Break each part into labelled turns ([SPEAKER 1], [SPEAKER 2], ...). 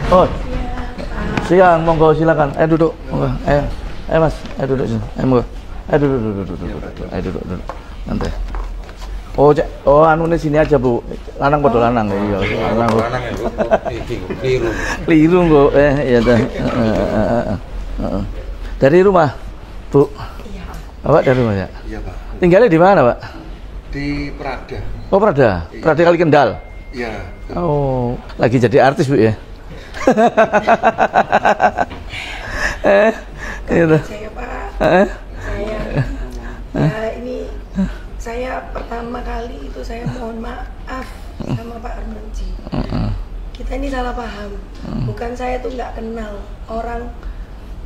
[SPEAKER 1] Oh, siang, monggo silakan. Duduk, monggo. Mas, duduk sini. Monggo. Duduk. Duduk. Nanti. Anu ini sini aja Bu. Lanang podo lanang iya. Lanang ya Bu. Keliru kok. Iya dah. Dari rumah, Bu.
[SPEAKER 2] Iya.
[SPEAKER 1] Bapak dari rumah ya?
[SPEAKER 3] Iya Pak.
[SPEAKER 1] Tinggalnya di mana Pak?
[SPEAKER 3] Di Prada.
[SPEAKER 1] Oh Prada. Prada Kali Kendal.
[SPEAKER 3] Iya.
[SPEAKER 1] Oh, lagi jadi artis Bu ya? Gitu.
[SPEAKER 2] Saya Pak. Ya ini saya pertama kali itu saya mohon maaf sama Pak Armuji. Kita ini salah paham. Bukan saya tuh nggak kenal orang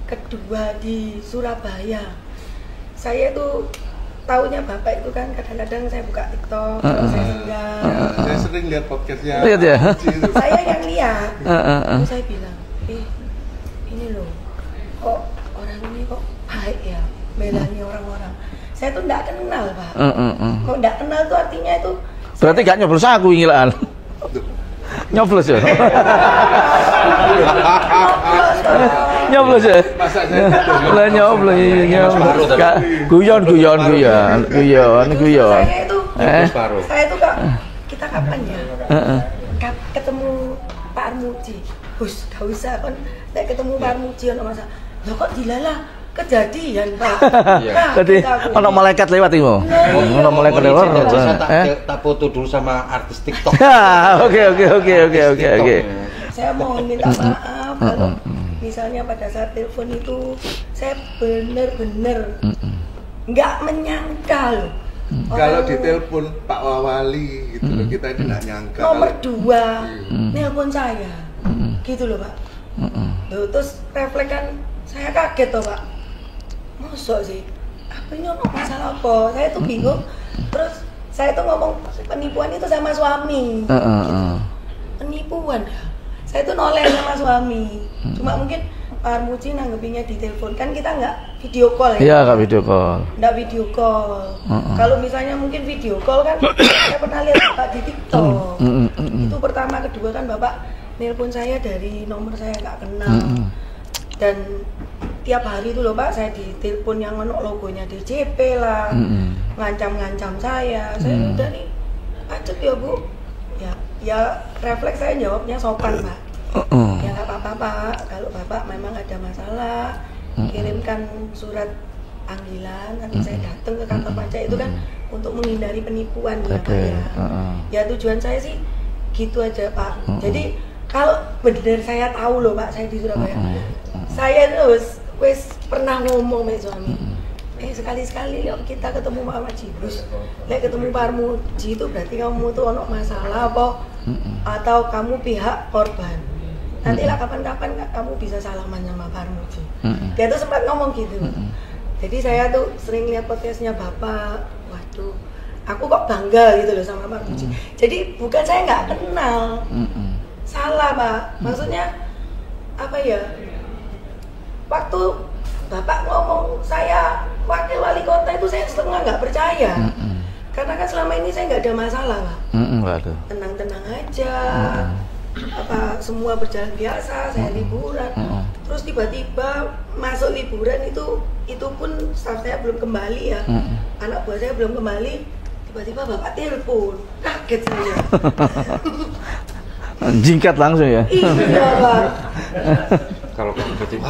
[SPEAKER 2] kedua di Surabaya. Saya tuh taunya Bapak itu kan kadang-kadang saya buka TikTok, saya senggang.
[SPEAKER 3] Ya, saya sering lihat podcastnya.
[SPEAKER 1] Lihat ya?
[SPEAKER 2] Saya yang lihat. Terus saya bilang, ini loh, kok orang ini kok baik ya, belanya orang-orang. Saya tuh nggak kenal Pak. Kok nggak kenal tuh artinya itu.
[SPEAKER 1] Berarti gak nyoblos aku ngilaan. Nyoblos ya? Nyoblos ya? Lah nyoblos ya. Guyon.
[SPEAKER 2] Saya tuh kak, kita kapan ya? Ketemu Pak Armuji. Hus, gak usah kan. Nek ketemu Pak Armuji ono masa. Loh kok dilalah kejadian Pak.
[SPEAKER 1] Jadi ono malaikat lewat itu. Ono malaikat lewat.
[SPEAKER 4] Tak foto dulu sama artis TikTok.
[SPEAKER 1] Oke.
[SPEAKER 2] Saya mohon minta maaf kalau misalnya pada saat telepon itu saya bener-bener nggak menyangka loh.
[SPEAKER 3] Kalau ditelepon Pak Wawali gitu loh, kita ini nggak nyangka.
[SPEAKER 2] Nomor 2 nelpon saya, gitu loh Pak. Loh, terus refleks kan saya kaget toh Pak. Mosok sih, apa ini ono masalah apa? Saya tuh bingung. Terus saya tuh ngomong penipuan itu sama suami. Penipuan ya. Saya tuh noleh sama suami. Cuma mungkin Pak Armuji nanggepinnya di telepon. Kan kita nggak video call ya?
[SPEAKER 1] Iya, nggak video call.
[SPEAKER 2] Nggak video call. Kalau misalnya mungkin video call kan saya pernah lihat Bapak di TikTok. Itu pertama, kedua kan Bapak nelpon saya dari nomor saya nggak kenal. Dan tiap hari itu loh Pak, saya ditelepon yang ono logonya DJP lah, ngancam-ngancam saya udah nih, macet ya Bu. Ya refleks saya jawabnya sopan Pak. Ya nggak apa-apa Pak, kalau Bapak memang ada masalah, kirimkan surat panggilan, nanti saya datang ke kantor pajak itu kan untuk menghindari penipuan ya Pak ya. Ya tujuan saya sih gitu aja Pak. Jadi kalau benar saya tahu loh Pak, saya di Surabaya, saya terus wes pernah ngomong sama suami, sekali-sekali yuk kita ketemu Pak Armuji. Terus ketemu Pak Armuji itu berarti kamu tuh ono masalah apa atau kamu pihak korban. Nanti lah kapan-kapan kamu bisa salaman sama Pak Armuji. Dia tuh sempat ngomong gitu. Jadi saya tuh sering lihat podcastnya Bapak. Waduh, aku kok bangga gitu loh sama Pak Armuji. Jadi bukan saya nggak kenal. Salah Pak. Maksudnya apa ya? Waktu Bapak ngomong saya wakil wali kota itu saya setengah nggak percaya. Karena kan selama ini saya nggak ada masalah Pak.
[SPEAKER 1] Nggak ada. Tenang-tenang
[SPEAKER 2] aja. Apa semua berjalan biasa, saya liburan. Terus tiba-tiba masuk liburan itu pun staff saya belum kembali ya. Anak buah saya belum kembali. Tiba-tiba Bapak telepon. Kaget saya.
[SPEAKER 1] Jingkat langsung ya.
[SPEAKER 2] Iya Pak.
[SPEAKER 4] Kalau kaget,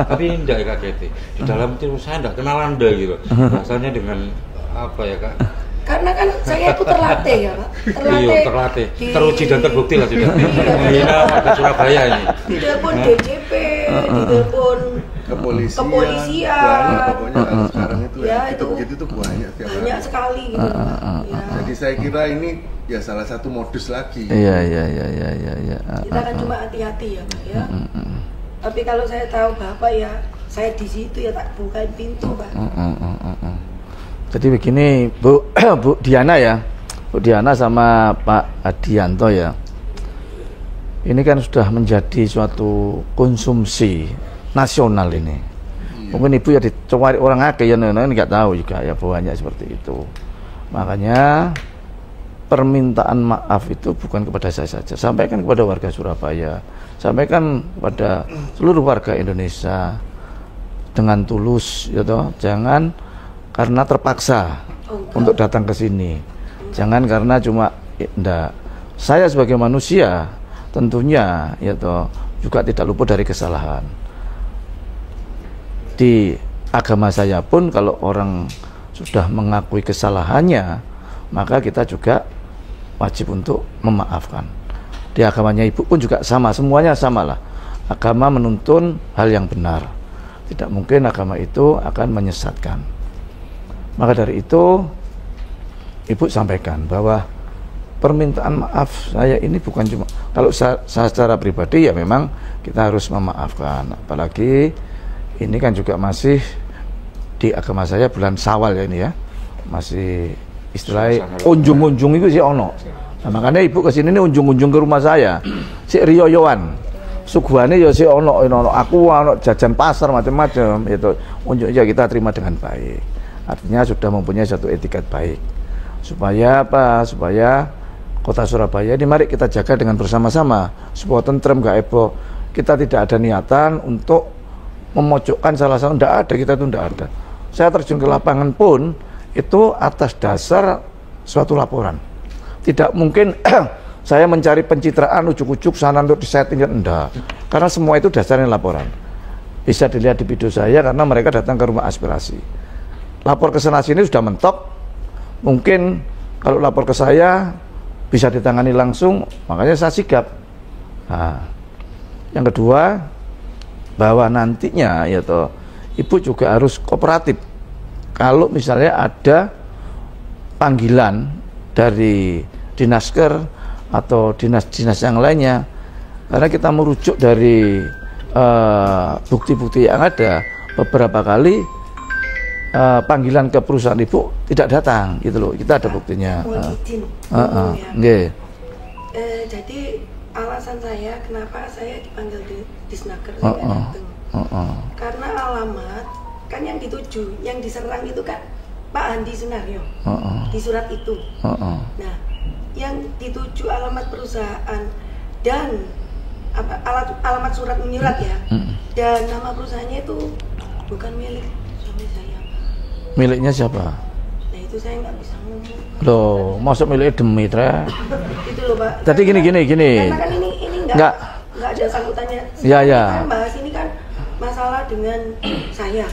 [SPEAKER 4] tapi enggak kaget. Di dalam itu saya enggak kenal Anda gitu. Rasanya dengan apa ya Kak?
[SPEAKER 2] Karena kan saya itu terlatih ya Pak.
[SPEAKER 4] Terlatih. Teruji dan terbukti lah sudah. Menghina warga Surabaya ini.
[SPEAKER 2] Di telepon DJP, di telepon kepolisian.
[SPEAKER 3] Pokoknya sekarang itu
[SPEAKER 2] ya
[SPEAKER 3] itu begitu tuh banyak
[SPEAKER 2] sekali gitu.
[SPEAKER 3] Jadi saya kira ini ya salah satu modus lagi.
[SPEAKER 1] Iya.
[SPEAKER 2] Kita kan cuma hati-hati ya Pak ya. Tapi kalau saya tahu Bapak ya, saya di situ ya tak bukain pintu Pak.
[SPEAKER 1] Jadi begini Bu, Bu Diana ya, Bu Diana sama Pak Adianto ya. Ini kan sudah menjadi suatu konsumsi nasional ini. Mungkin Ibu ya dicari orang akeh ya, nggak tahu juga ya banyak seperti itu. Makanya permintaan maaf itu bukan kepada saya saja, sampaikan kepada warga Surabaya, sampaikan kepada seluruh warga Indonesia dengan tulus, ya toh. Jangan karena terpaksa untuk datang ke sini, jangan karena cuma enggak. Saya sebagai manusia tentunya, ya toh, juga tidak luput dari kesalahan. Di agama saya pun kalau orang sudah mengakui kesalahannya, maka kita juga wajib untuk memaafkan. Di agamanya ibu pun juga sama, semuanya samalah. Agama menuntun hal yang benar. Tidak mungkin agama itu akan menyesatkan. Maka dari itu, ibu sampaikan bahwa permintaan maaf saya ini bukan cuma, kalau saya secara pribadi ya memang kita harus memaafkan. Apalagi ini kan juga masih di agama saya bulan Syawal ya ini ya, masih istilahnya unjung-unjung itu sih ono. Nah, makanya ibu kesini ini unjung-unjung ke rumah saya, si riyoyoan, suguhane ya si ono, aku ono jajan pasar macam-macam, itu unjung aja kita terima dengan baik. Artinya sudah mempunyai satu etiket baik. Supaya apa? Supaya kota Surabaya ini mari kita jaga dengan bersama-sama, supaya tentrem gak heboh. Kita tidak ada niatan untuk memojokkan salah satu, tidak ada, kita itu tidak ada. Saya terjun ke lapangan pun itu atas dasar suatu laporan. Tidak mungkin saya mencari pencitraan ujuk-ujuk sana untuk disetting, enggak. Karena semua itu dasarnya laporan. Bisa dilihat di video saya karena mereka datang ke rumah aspirasi. Lapor ke sana sini sudah mentok. Mungkin kalau lapor ke saya bisa ditangani langsung, makanya saya sigap. Nah, yang kedua, bahwa nantinya ya toh, ibu juga harus kooperatif. Kalau misalnya ada panggilan dari Dinasker atau dinas-dinas yang lainnya, karena kita merujuk dari bukti-bukti yang ada, beberapa kali panggilan ke perusahaan ibu tidak datang, gitu loh. Kita ada buktinya.
[SPEAKER 2] Jadi alasan saya kenapa saya dipanggil di Disnaker saya datang. Karena alamat kan yang dituju, yang diserang itu kan Pak Andi Sunario di surat itu. Nah, yang dituju alamat perusahaan dan alamat surat menyurat ya, dan nama perusahaannya itu bukan milik suami saya.
[SPEAKER 1] Miliknya siapa?
[SPEAKER 2] Nah itu saya nggak bisa ngomong.
[SPEAKER 1] Loh, masuk miliknya demi Tre.
[SPEAKER 2] Itu loh Pak.
[SPEAKER 1] Jadi gini.
[SPEAKER 2] Karena kan ini nggak ada sangkutannya.
[SPEAKER 1] Ya.
[SPEAKER 2] Kan bahas ini kan masalah dengan saya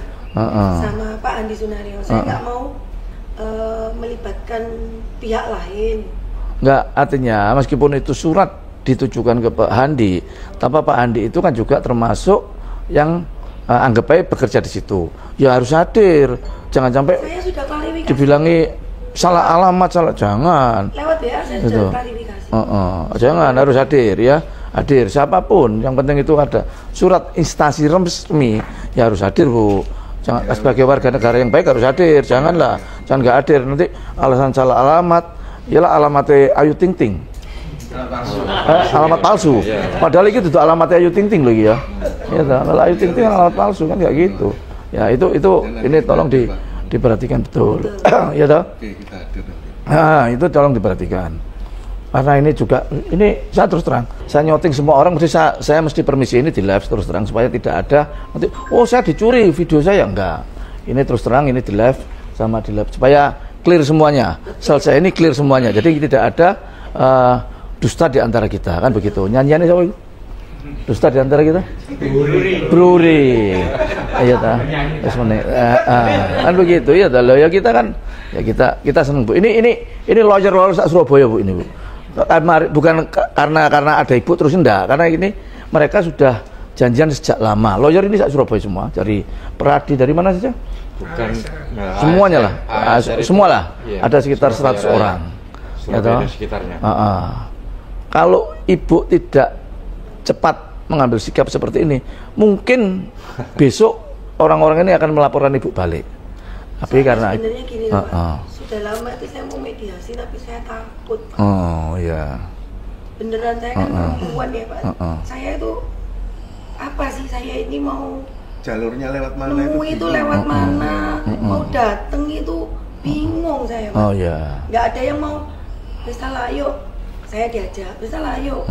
[SPEAKER 2] sama Pak Andi Sunario. Saya nggak mau melibatkan pihak lain. Nggak,
[SPEAKER 1] artinya meskipun itu surat ditujukan ke Pak Andi, tapi Pak Andi itu kan juga termasuk yang anggap baik bekerja di situ. Ya harus hadir. Jangan sampai
[SPEAKER 2] saya sudah klarifikasi.
[SPEAKER 1] Dibilangi salah alamat, salah, jangan.
[SPEAKER 2] Lewat ya, saya sudah klarifikasi.
[SPEAKER 1] Jangan, harus hadir ya. Hadir siapapun, yang penting itu ada surat instansi resmi, ya harus hadir Bu. Jangan sebagai warga negara yang baik harus hadir. Jangan nggak hadir nanti alasan salah alamat, ialah alamatnya Ayu Ting Ting. Alamat palsu. Padahal itu alamatnya Ayu Ting Ting lagi ya. Ya, kalau Ayu Ting Ting alamat palsu kan nggak gitu. Ya itu ini tolong diperhatikan betul. Ya toh? Nah, itu tolong diperhatikan. Karena ini juga, ini saya terus terang, saya nyoting semua orang, mesti saya mesti permisi ini di live terus terang supaya tidak ada nanti, oh saya dicuri video saya, enggak. Ini terus terang, ini di live sama di live supaya clear semuanya. Selesai ini clear semuanya. Jadi tidak ada dusta di antara kita, kan begitu. Nyanyiannya siapa itu? Dusta di antara kita? Bruri. Iya ta. Kan begitu ya ta. Ya kita kan ya kita seneng Bu. Ini lawyer sak Surabaya Bu ini Bu. Bukan karena ada ibu terus enggak, karena ini mereka sudah janjian sejak lama. Lawyer ini sak Surabaya semua, dari Peradi, dari mana saja?
[SPEAKER 4] Bukan
[SPEAKER 1] semuanya lah. Semua lah. Iya, ada sekitar 100 orang.
[SPEAKER 4] Surabaya dan sekitarnya.
[SPEAKER 1] Kalau ibu tidak cepat mengambil sikap seperti ini, mungkin besok orang-orang ini akan melaporkan ibu balik. Tapi karena
[SPEAKER 2] sebenarnya gini sudah lama itu saya mau mediasi tapi saya takut.
[SPEAKER 1] Oh iya.
[SPEAKER 2] Beneran saya kan perempuan ya Pak. Saya itu apa sih, saya ini mau
[SPEAKER 3] jalurnya lewat mana
[SPEAKER 2] itu lewat mana, mau dateng itu bingung saya Pak.
[SPEAKER 1] Oh iya.
[SPEAKER 2] Nggak ada yang mau wis lah yuk. Saya diajak, wis lah yuk.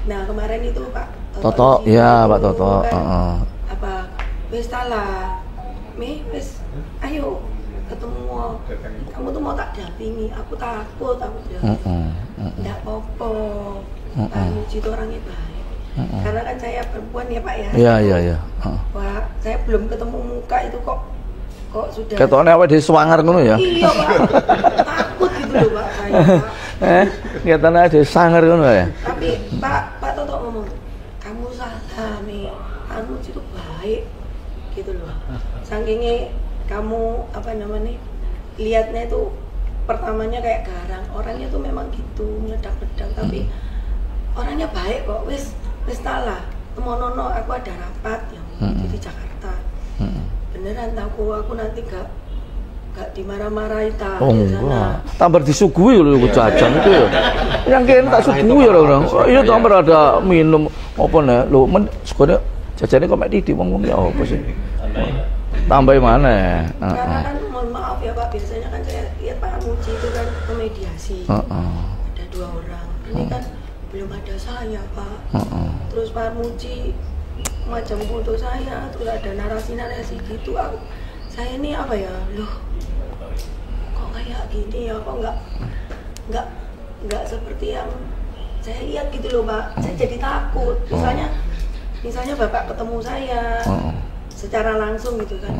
[SPEAKER 2] Nah, kemarin itu Pak
[SPEAKER 1] Toto, iya Pak Toto.
[SPEAKER 2] Kan, apa wis lah. Wis ayo ketemu. Kamu tuh mau tak dampingi, aku takut, aku bilang. Enggak apa-apa. Pak Muji itu orangnya baik. Karena kan saya perempuan ya Pak ya.
[SPEAKER 1] Iya.
[SPEAKER 2] Pak, saya belum ketemu muka itu kok sudah.
[SPEAKER 1] Ketokne awake dhewe swanger ngono ya.
[SPEAKER 2] Iya Pak. Takut gitu loh Pak saya. Pak.
[SPEAKER 1] Ketokne awake dhewe sanger ngono ya.
[SPEAKER 2] Tapi Pak Toto ngomong, kamu salah nih. Pak Muji itu baik gitu loh. Sakingnya kamu apa namanya? Lihatnya itu pertamanya kayak garang. Orangnya tuh memang gitu, meledak-ledak tapi orangnya baik kok. Wis salah. Temonono aku ada rapat yang di Jakarta. Beneran tahu aku nanti gak dimarah-marahi tak
[SPEAKER 1] Oh
[SPEAKER 2] di sana.
[SPEAKER 1] enggak. Tambah disuguhi lho jajan itu ya. Yang kene tak suguhi ya orang. Iya tambah ada minum apa nih? Lho men sekone jajane kok mek titik wong ya apa sih? Tambah mana?
[SPEAKER 2] Karena kan mohon maaf ya Pak, biasanya kan saya lihat Pak Muji itu kan memediasi. Ada 2 orang. Ini kan belum ada saya Pak. Terus Pak Muji macam foto saya, terus ada narasi-narasi gitu. Saya ini apa ya? Loh, kok kayak gini ya? Kok nggak seperti yang saya lihat gitu loh Pak. Saya jadi takut. Misalnya Bapak ketemu saya secara langsung gitu kan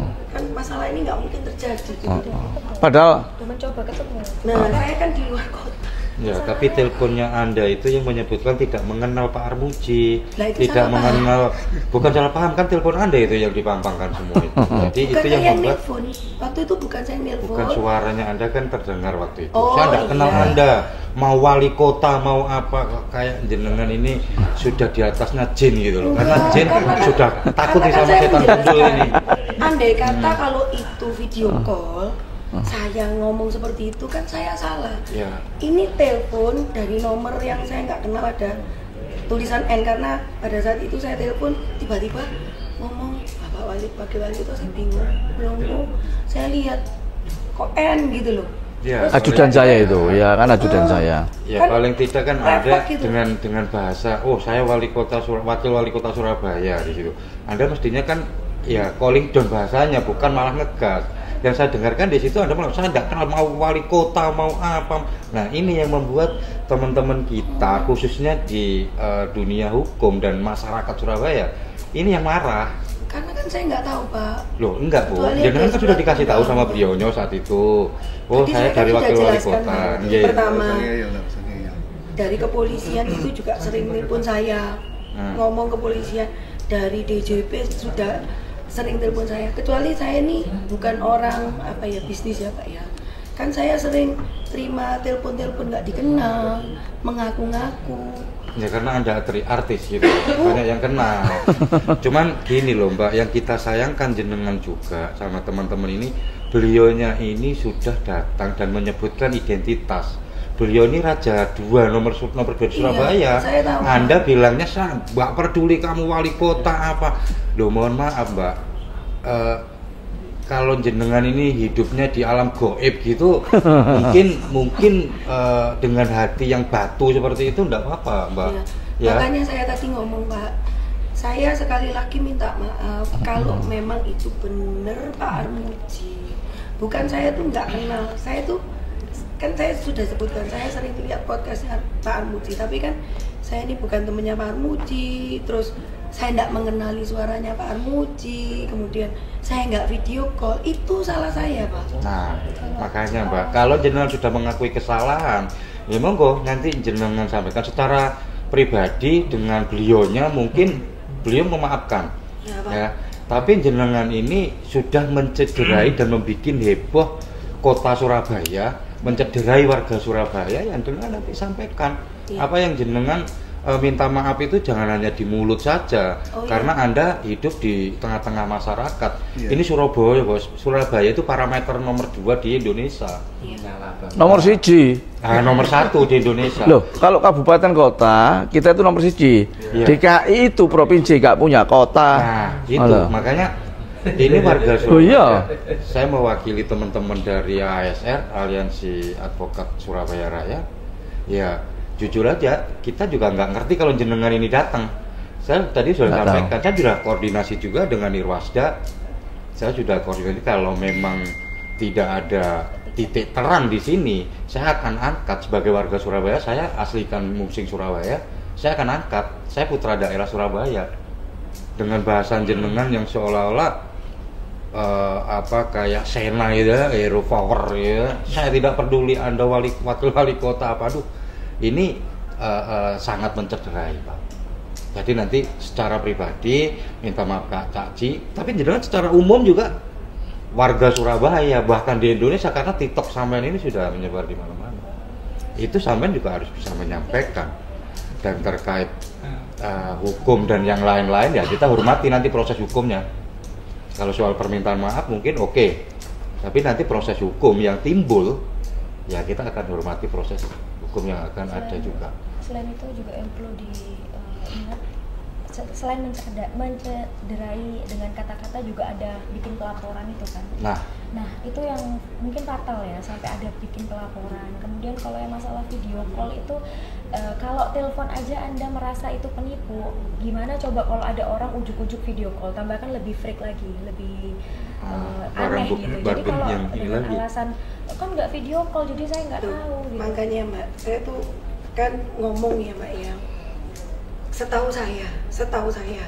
[SPEAKER 2] masalah ini nggak mungkin terjadi gitu.
[SPEAKER 1] Padahal
[SPEAKER 2] Udah mencoba ketemu. Nah, saya kan di luar kota.
[SPEAKER 4] Ya, tapi teleponnya Anda itu yang menyebutkan tidak mengenal Pak Armuji,
[SPEAKER 2] Lah, itu
[SPEAKER 4] tidak
[SPEAKER 2] salah
[SPEAKER 4] mengenal, bukan salah paham kan telepon Anda itu yang dipampangkan semua itu. Jadi
[SPEAKER 2] Bukan
[SPEAKER 4] itu yang
[SPEAKER 2] saya
[SPEAKER 4] membuat
[SPEAKER 2] nelfon. Waktu itu bukan saya nelfon.
[SPEAKER 4] bukan suaranya Anda kan terdengar waktu itu.
[SPEAKER 2] Oh,
[SPEAKER 4] Saya tidak kenal
[SPEAKER 2] iya.
[SPEAKER 4] Anda, mau wali kota mau apa kayak jenengan ini sudah di atasnya jin gitu loh. Karena jin sudah takut nih
[SPEAKER 2] Karena kan
[SPEAKER 4] sama
[SPEAKER 2] saya
[SPEAKER 4] setan gundul
[SPEAKER 2] menjelaskan,
[SPEAKER 4] ini.
[SPEAKER 2] Andai kata kalau itu video call, saya ngomong seperti itu kan saya salah.
[SPEAKER 4] Ya.
[SPEAKER 2] Ini telepon dari nomor yang saya nggak kenal, ada tulisan N, karena pada saat itu saya telepon tiba-tiba ngomong Bapak Wali itu saya bingung. Belum saya lihat kok N gitu loh.
[SPEAKER 4] Ya,
[SPEAKER 2] Terus
[SPEAKER 1] ajudan saya itu, ya kan ajudan saya.
[SPEAKER 4] Ya
[SPEAKER 2] Kan
[SPEAKER 4] paling tidak kan ada
[SPEAKER 2] repot gitu.
[SPEAKER 4] dengan bahasa, oh saya wakil wali kota Surabaya di situ. Anda mestinya kan ya calling down bahasanya, bukan malah ngegas. Yang saya dengarkan di situ Anda malah saya tidak kenal mau wali kota mau apa. Nah ini yang membuat teman-teman kita khususnya di dunia hukum dan masyarakat Surabaya ini yang marah.
[SPEAKER 2] Karena kan saya nggak tahu Pak.
[SPEAKER 4] Loh enggak Bu,
[SPEAKER 2] Kecuali
[SPEAKER 4] jangan
[SPEAKER 2] dia
[SPEAKER 4] kan sudah dikasih tahu sama
[SPEAKER 2] bilang.
[SPEAKER 4] beliaunya saat itu. Oh
[SPEAKER 2] Tadi
[SPEAKER 4] saya
[SPEAKER 2] kan
[SPEAKER 4] dari
[SPEAKER 2] sudah
[SPEAKER 4] wakil wali
[SPEAKER 2] jelaskan,
[SPEAKER 4] kota.
[SPEAKER 2] Pak.
[SPEAKER 4] Iya.
[SPEAKER 2] Pertama
[SPEAKER 3] Iya, iya.
[SPEAKER 2] dari kepolisian itu juga sering telepon saya, ngomong kepolisian. Dari DJP sudah sering telepon saya. Kecuali saya ini bukan orang apa ya bisnis ya Pak ya. Kan saya sering terima telepon-telepon nggak dikenal, mengaku-ngaku.
[SPEAKER 4] Ya karena Anda artis gitu, banyak yang kenal. Cuman gini loh Mbak, yang kita sayangkan jenengan juga sama teman-teman ini, beliaunya ini sudah datang dan menyebutkan identitas. Beliau ini Raja 2 nomor 2 Surabaya.
[SPEAKER 2] Saya tahu.
[SPEAKER 4] Anda bilangnya Mbak peduli kamu wali kota apa? Loh mohon maaf Mbak, kalau jenengan ini hidupnya di alam goib gitu, mungkin dengan hati yang batu seperti itu enggak apa-apa Mbak.
[SPEAKER 2] Ya. Makanya saya tadi ngomong Pak, saya sekali lagi minta maaf kalau memang itu benar Pak Armuji. Bukan saya tuh nggak kenal, saya tuh kan saya sudah sebutkan saya sering lihat podcastnya Pak Armuji, tapi kan saya ini bukan temennya Pak Armuji, terus saya nggak mengenali suaranya Pak Armuji, kemudian saya nggak video call, itu salah saya Pak.
[SPEAKER 4] Nah, makanya Mbak, kalau jenengan sudah mengakui kesalahan, ya monggo nanti jenengan sampaikan secara pribadi dengan beliaunya, mungkin beliau memaafkan.
[SPEAKER 2] Ya, Pak.
[SPEAKER 4] Ya, tapi jenengan ini sudah mencederai dan membuat heboh kota Surabaya, mencederai warga Surabaya, yang jenengan nanti sampaikan.
[SPEAKER 2] Iya.
[SPEAKER 4] Apa yang jenengan minta maaf itu jangan hanya di mulut saja,
[SPEAKER 2] Oh, iya.
[SPEAKER 4] karena Anda hidup di tengah-tengah masyarakat.
[SPEAKER 3] Iya.
[SPEAKER 4] Ini Surabaya, Bos. Surabaya itu parameter nomor 2 di Indonesia.
[SPEAKER 1] Nomor 1.
[SPEAKER 4] Nah, nomor 1 di Indonesia.
[SPEAKER 1] Loh, kalau kabupaten kota kita itu nomor 1.
[SPEAKER 4] Iya.
[SPEAKER 1] DKI itu provinsi nggak punya kota.
[SPEAKER 4] Nah, itu
[SPEAKER 1] Halo.
[SPEAKER 4] makanya ini warga Surabaya.
[SPEAKER 1] Oh, iya.
[SPEAKER 4] Saya mewakili teman-teman dari ASR, Aliansi Advokat Surabaya Raya. Ya jujur aja, kita juga nggak ngerti kalau jenengan ini datang. Saya tadi sudah
[SPEAKER 1] Nggak
[SPEAKER 4] sampaikan, saya sudah koordinasi juga dengan Irwasda. Saya sudah koordinasi kalau memang tidak ada titik terang di sini, saya akan angkat sebagai warga Surabaya. Saya aslikan Mungsing Surabaya. Saya akan angkat. Saya putra daerah Surabaya. Dengan bahasan jenengan yang seolah-olah kayak Sena gitu ya, hero power ya. Saya tidak peduli Anda wakil wali kota apa, aduh. Ini sangat mencederai, Pak. Jadi nanti secara pribadi minta maaf Kak Cakji, tapi jenengan secara umum juga warga Surabaya, bahkan di Indonesia, karena TikTok sampean ini sudah menyebar di mana-mana. Itu sampean juga harus bisa menyampaikan. Dan terkait hukum dan yang lain-lain ya kita hormati nanti proses hukumnya. Kalau soal permintaan maaf mungkin oke. Tapi nanti proses hukum yang timbul ya kita akan hormati proses hukum yang akan ada juga.
[SPEAKER 5] Selain itu juga yang perlu diingat, selain mencederai dengan kata-kata juga ada bikin pelaporan itu kan. Nah itu yang mungkin fatal ya, sampai ada bikin pelaporan. Kemudian kalau yang masalah video call itu kalau telepon aja Anda merasa itu penipu, gimana coba kalau ada orang ujuk-ujuk video call, tambahkan lebih freak lagi, lebih aneh gitu. Jadi kalau dengan alasan kan nggak video call jadi saya nggak tahu gitu.
[SPEAKER 2] Makanya Mbak, saya tuh kan ngomong ya Mbak ya, setahu saya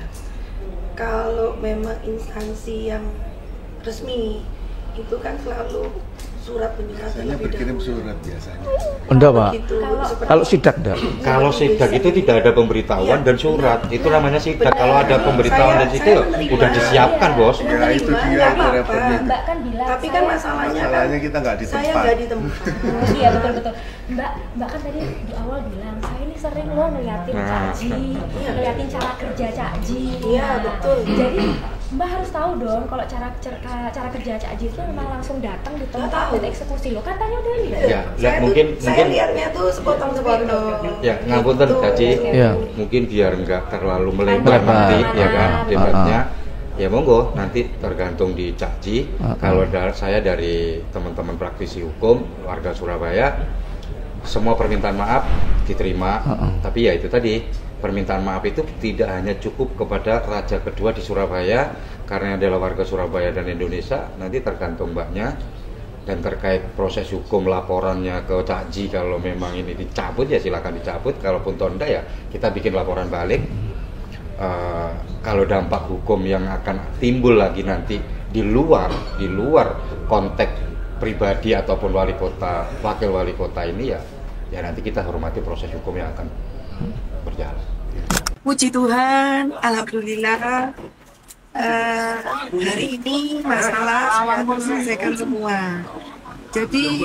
[SPEAKER 2] kalau memang instansi yang resmi itu kan selalu surat penyeratan
[SPEAKER 3] Biasanya
[SPEAKER 2] lebih
[SPEAKER 3] berkirim
[SPEAKER 2] dahulu.
[SPEAKER 3] surat biasanya.
[SPEAKER 1] Enggak, Pak.
[SPEAKER 2] Begitu, seperti-
[SPEAKER 1] Kalau sidak enggak?
[SPEAKER 4] Kalau sidak itu tidak ada pemberitahuan
[SPEAKER 2] Iya.
[SPEAKER 4] dan surat, itu namanya sidak.
[SPEAKER 2] Benar.
[SPEAKER 4] Kalau ada pemberitahuan dan situ
[SPEAKER 2] Saya
[SPEAKER 4] udah disiapkan, Bos.
[SPEAKER 3] Ya, itu dia
[SPEAKER 2] nggak
[SPEAKER 3] itu
[SPEAKER 2] apa-apa.
[SPEAKER 3] repotnya.
[SPEAKER 5] Mbak kan bilang
[SPEAKER 2] Tapi kan masalahnya
[SPEAKER 3] kita nggak di
[SPEAKER 2] saya
[SPEAKER 3] tempat.
[SPEAKER 2] nggak di tempat.
[SPEAKER 5] iya betul. Mbak kan tadi di awal bilang saya ini sering loh ngeliatin
[SPEAKER 4] Nah.
[SPEAKER 5] Cakji, ngeliatin cara kerja Cakji.
[SPEAKER 2] Iya, betul.
[SPEAKER 5] Jadi Mbak harus tahu dong kalau cara kerja Cakji itu memang langsung datang di tempat
[SPEAKER 2] tahu.
[SPEAKER 5] dan eksekusi. Lo katanya udah lihat.
[SPEAKER 4] Ya, lihat
[SPEAKER 2] Saya
[SPEAKER 4] mungkin
[SPEAKER 2] lihatnya tuh sepotong-sepotong.
[SPEAKER 4] ya ngapunten
[SPEAKER 2] Gitu.
[SPEAKER 4] Cakji.
[SPEAKER 1] Iya.
[SPEAKER 4] Mungkin biar enggak terlalu melebar
[SPEAKER 1] Melebar.
[SPEAKER 4] nanti ya kan
[SPEAKER 5] Ah.
[SPEAKER 4] debatnya. Ya monggo nanti tergantung di Cakji.
[SPEAKER 1] Ah.
[SPEAKER 4] Kalau saya dari teman-teman praktisi hukum warga Surabaya, semua permintaan maaf diterima. Tapi ya itu tadi, permintaan maaf itu tidak hanya cukup kepada raja kedua di Surabaya karena adalah warga Surabaya dan Indonesia, nanti tergantung mbaknya. Dan terkait proses hukum laporannya ke Cakji, kalau memang ini dicabut ya silakan dicabut, kalaupun tonda ya kita bikin laporan balik. Kalau dampak hukum yang akan timbul lagi nanti di luar konteks pribadi ataupun wali kota, wakil wali kota ini ya nanti kita hormati proses hukum yang akan berjalan.
[SPEAKER 2] Puji Tuhan, alhamdulillah. Hari ini masalah sudah terselesaikan semua. Jadi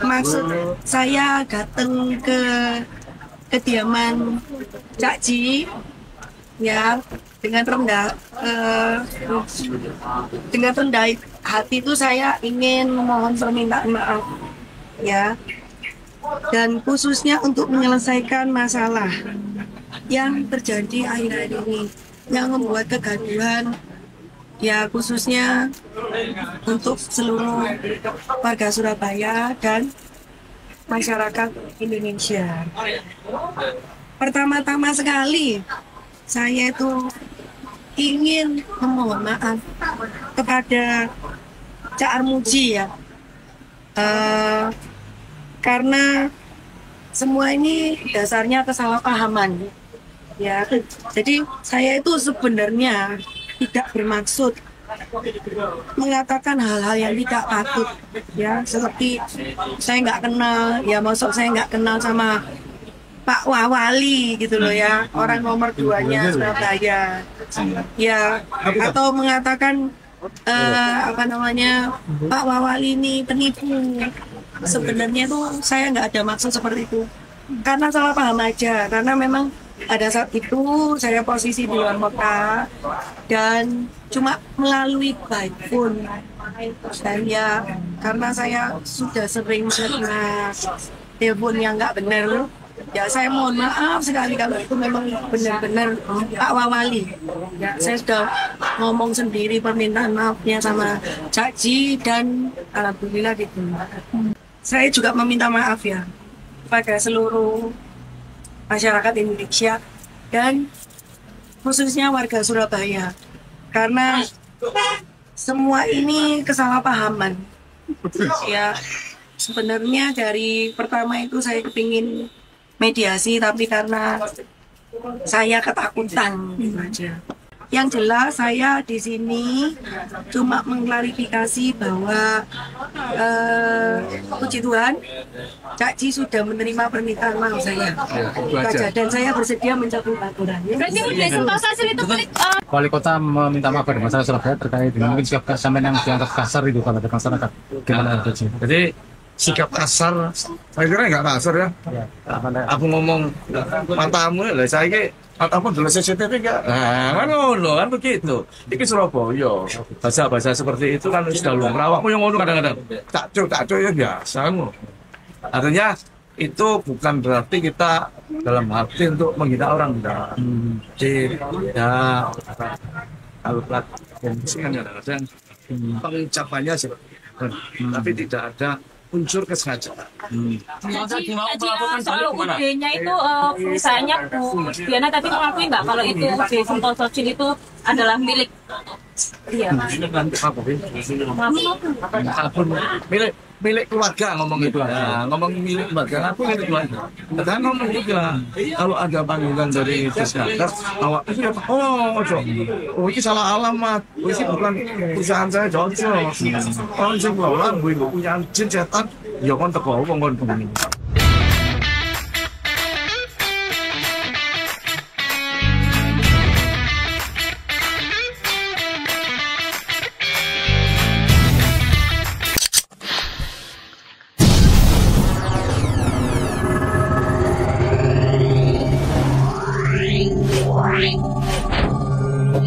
[SPEAKER 2] maksud saya datang ke kediaman Cakji ya dengan rendah hati itu saya ingin memohon permintaan maaf ya, dan khususnya untuk menyelesaikan masalah yang terjadi akhir-akhir ini yang membuat kegaduhan ya, khususnya untuk seluruh warga Surabaya dan masyarakat Indonesia. Pertama-tama sekali saya itu ingin memohon maaf kepada Cak Armuji ya, karena semua ini dasarnya kesalahpahaman ya. Jadi saya itu sebenarnya tidak bermaksud mengatakan hal-hal yang tidak patut ya, seperti saya nggak kenal ya, maksud saya nggak kenal sama Pak Wawali gitu loh ya, orang nomor 2-nya Surabaya ya, atau mengatakan Pak Wawali ini penipu. Sebenarnya tuh saya nggak ada maksud seperti itu, karena salah paham aja, karena memang pada saat itu saya posisi di luar kota dan cuma melalui by phone, dan ya karena saya sudah sering terima telepon yang nggak benar ya, saya mohon maaf sekali kalau itu memang benar-benar Pak Wawali ya. Saya sudah ngomong sendiri permintaan maafnya sama Cakji dan alhamdulillah diterima. Saya juga meminta maaf ya kepada seluruh masyarakat Indonesia dan khususnya warga Surabaya, karena semua ini kesalahpahaman. Ya, sebenarnya dari pertama itu saya kepingin mediasi, tapi karena saya ketakutan gitu aja. Yang jelas saya di sini cuma mengklarifikasi bahwa puji Tuhan, Cak Ji sudah menerima permintaan maaf saya. Dan saya bersedia mencabut laporan.
[SPEAKER 5] Berarti udah sentosa hasil itu
[SPEAKER 6] Wali kota meminta maaf pada masyarakat Surabaya terkait dengan mungkin sikap sampean yang dianggap kasar itu kalau ada masyarakat. Gimana Cak?
[SPEAKER 7] Jadi sikap kasar, saya kira nggak kasar ya. Aku ngomong matamu lah, saya ini apa dulu CCTV nggak? Nah, kan begitu. Ini Surabaya, bahasa seperti itu kan sudah lumrah. Awakmu yang ngomong kadang-kadang tak ya biasa. Artinya itu bukan berarti kita dalam arti untuk menghina orang, enggak. Ya, kalau plat polisi kan kadang-kadang pengucapannya seperti itu, tapi tidak ada unsur kesengajaan.
[SPEAKER 5] Jadi soal UD-nya itu perusahaannya Bu Diana tadi mengakui nggak kalau itu UD Sentosa itu adalah milik dia?
[SPEAKER 7] Milik keluarga ngomong itu. Nah, ngomong milik keluarga, aku milik keluarga. Dan ngomong juga kalau ada panggilan dari Disnaker, awak ini salah alamat. Ini bukan perusahaan saya, Jojo. Orang sing kelola gue punya jin setan, ya kon teko wong kon begini.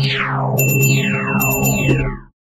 [SPEAKER 8] Yeah.